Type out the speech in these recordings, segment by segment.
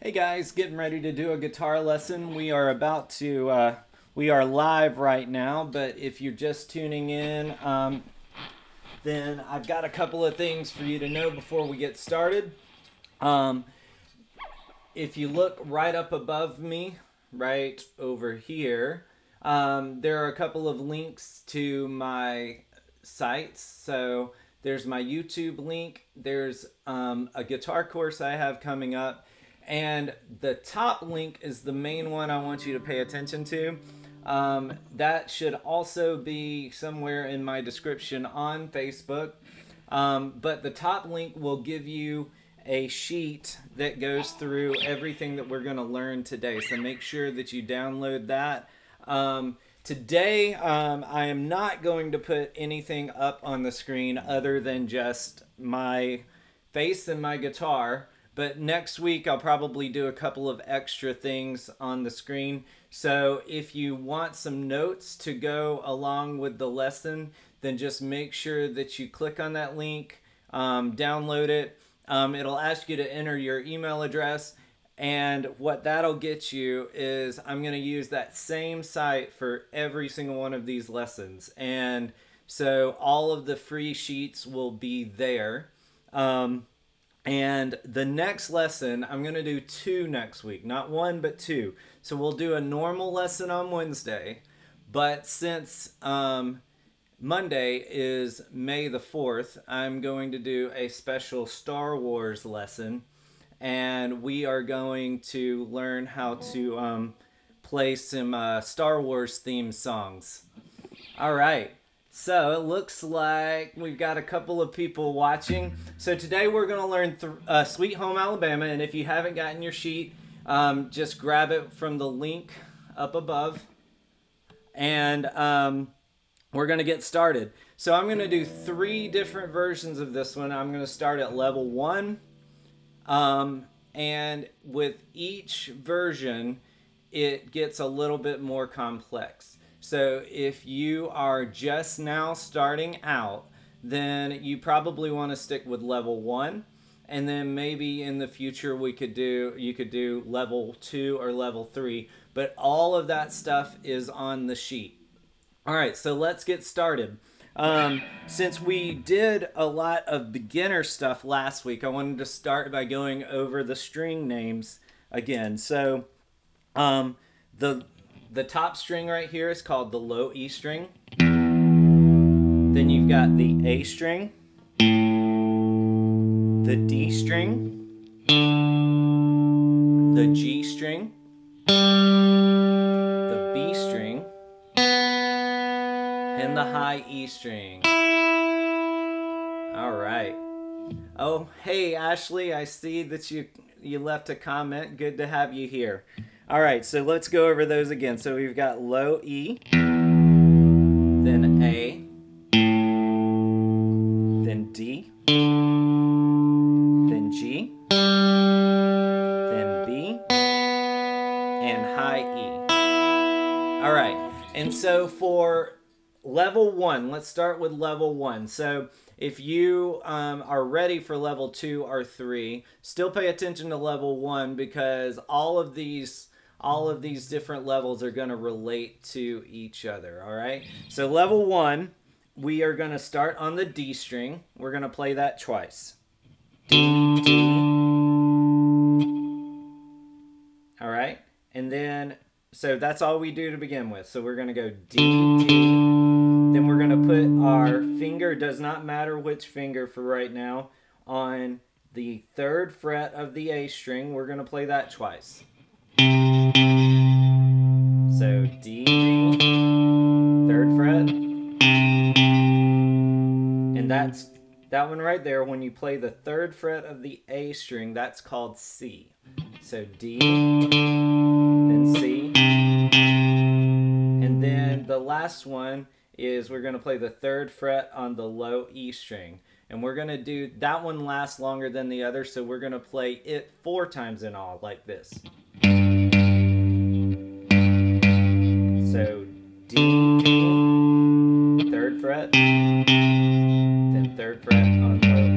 Hey guys, getting ready to do a guitar lesson. We are we are live right now, but if you're just tuning in, then I've got a couple of things for you to know before we get started. If you look right up above me, right over here, there are a couple of links to my sites. So there's my YouTube link, there's a guitar course I have coming up, and the top link is the main one I want you to pay attention to. That should also be somewhere in my description on Facebook. But the top link will give you a sheet that goes through everything that we're going to learn today. So make sure that you download that. Today, I am not going to put anything up on the screen other than just my face and my guitar. But next week, I'll probably do a couple of extra things on the screen. So if you want some notes to go along with the lesson, then just make sure that you click on that link, download it. It'll ask you to enter your email address. And what that'll get you is I'm going to use that same site for every single one of these lessons. And so all of the free sheets will be there. And the next lesson, I'm going to do 2 next week. Not 1, but 2. So we'll do a normal lesson on Wednesday. But since Monday is May the 4th, I'm going to do a special Star Wars lesson. And we are going to learn how to play some Star Wars themed songs. All right. So it looks like we've got a couple of people watching. So today we're going to learn Sweet Home Alabama. And if you haven't gotten your sheet, just grab it from the link up above. And we're going to get started. So I'm going to do 3 different versions of this one. I'm going to start at level 1. And with each version, it gets a little bit more complex. So if you are just now starting out, then you probably want to stick with level 1. And then maybe in the future you could do level 2 or level 3. But all of that stuff is on the sheet. All right, so let's get started. Since we did a lot of beginner stuff last week, I wanted to start by going over the string names again. So the top string right here is called the low E string. Then you've got the A string, the D string, the G string, the B string, and the high E string. All right. Oh, hey, Ashley, I see that you left a comment. Good to have you here. All right, so let's go over those again. So we've got low E, then A, then D, then G, then B, and high E. All right, and so for level 1, let's start with level 1. So if you are ready for level 2 or 3, still pay attention to level 1 because all of these different levels are going to relate to each other, all right? So level 1, we are going to start on the D string. We're going to play that twice. D, D. All right? And then, so that's all we do to begin with. So we're going to go D, D. Then we're going to put our finger, does not matter which finger for right now, on the 3rd fret of the A string. We're going to play that twice. So D, D, 3rd fret. And that's that one right there. When you play the 3rd fret of the A string, that's called C. So D, then C. And then the last one is we're going to play the 3rd fret on the low E string. And we're going to do, that one lasts longer than the other, so we're going to play it 4 times in all, like this. So D, D, 3rd fret, then 3rd fret on low E.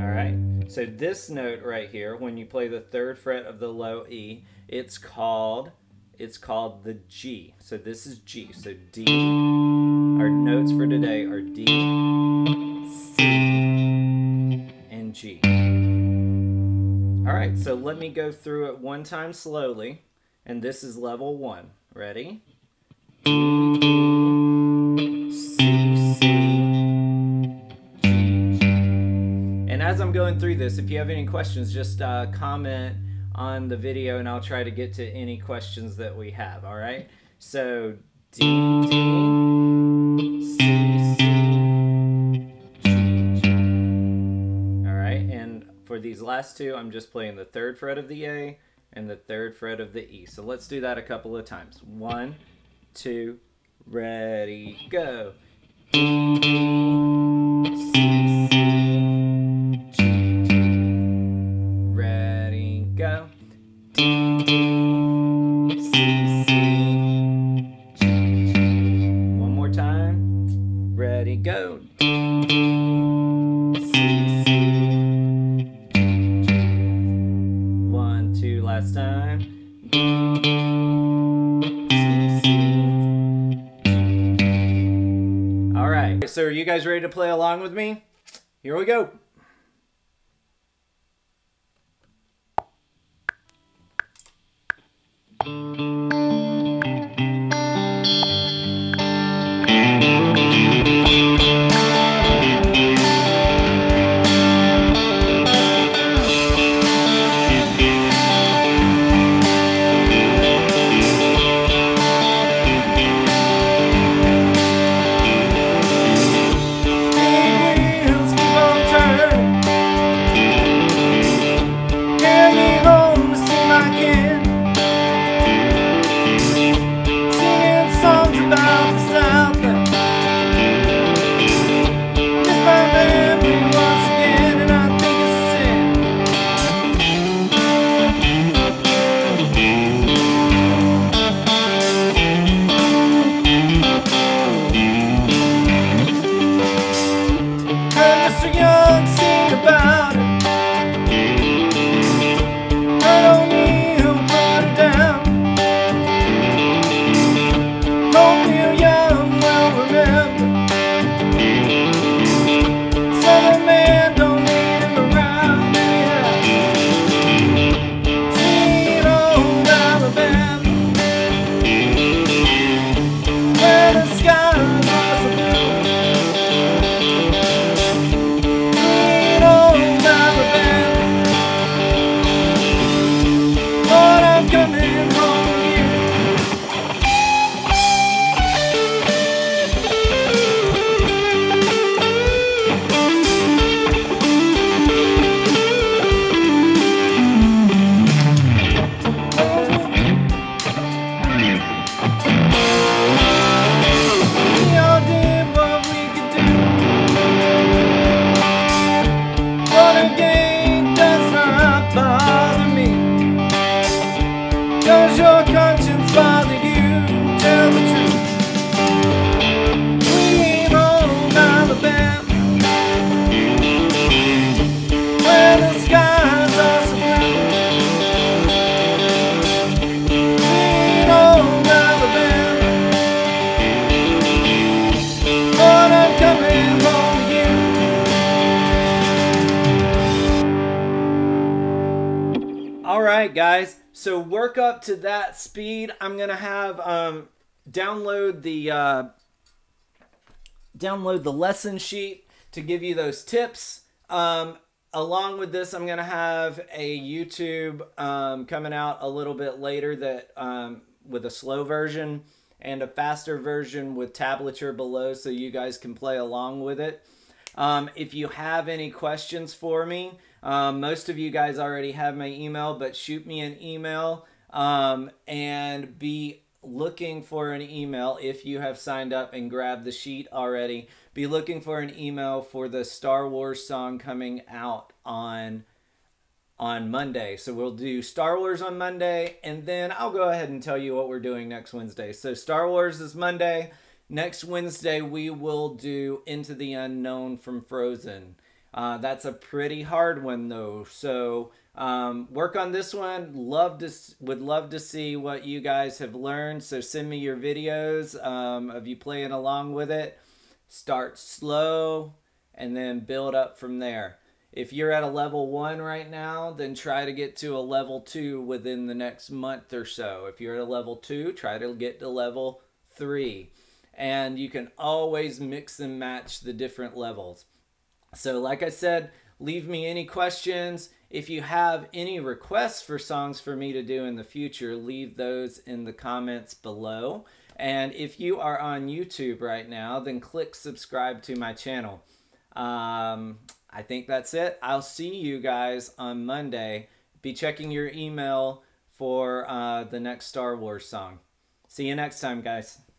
All right, So this note right here, when you play the 3rd fret of the low E, it's called the G. So this is G. So D, our notes for today are D, C, and G. All right, so let me go through it one time slowly, and this is level 1. Ready? D, D, C, C, G, G. And as I'm going through this, if you have any questions, just comment on the video and I'll try to get to any questions that we have, all right? So D, D, C, C, G, G. All right, and for these last two, I'm just playing the 3rd fret of the A and the 3rd fret of the E. So let's do that a couple of times. 1, 2, ready, go. D, D, C, C, G, G. Ready, go. D, D, C, C, G, G. One more time. Ready, go. D, D, C, C, G, G. 1, 2, last time. D, D, C, C, G, G. All right, so are you guys ready to play along with me? Here we go. Alright guys, so work up to that speed. I'm going to have download the lesson sheet to give you those tips. Along with this, I'm going to have a YouTube coming out a little bit later that with a slow version and a faster version with tablature below so you guys can play along with it. If you have any questions for me, most of you guys already have my email, but shoot me an email and be looking for an email if you have signed up and grabbed the sheet already. Be looking for an email for the Star Wars song coming out on Monday. So we'll do Star Wars on Monday, and then I'll go ahead and tell you what we're doing next Wednesday. So Star Wars is Monday. Next Wednesday, we will do Into the Unknown from Frozen. That's a pretty hard one though. So work on this one. Would love to see what you guys have learned. So send me your videos of you playing along with it. Start slow and then build up from there. If you're at a level 1 right now, then try to get to a level 2 within the next month or so. If you're at a level 2, try to get to level 3. And you can always mix and match the different levels. So like I said, leave me any questions. If you have any requests for songs for me to do in the future, leave those in the comments below. And if you are on YouTube right now, then click subscribe to my channel. I think that's it. I'll see you guys on Monday. Be checking your email for the next Star Wars song. See you next time, guys.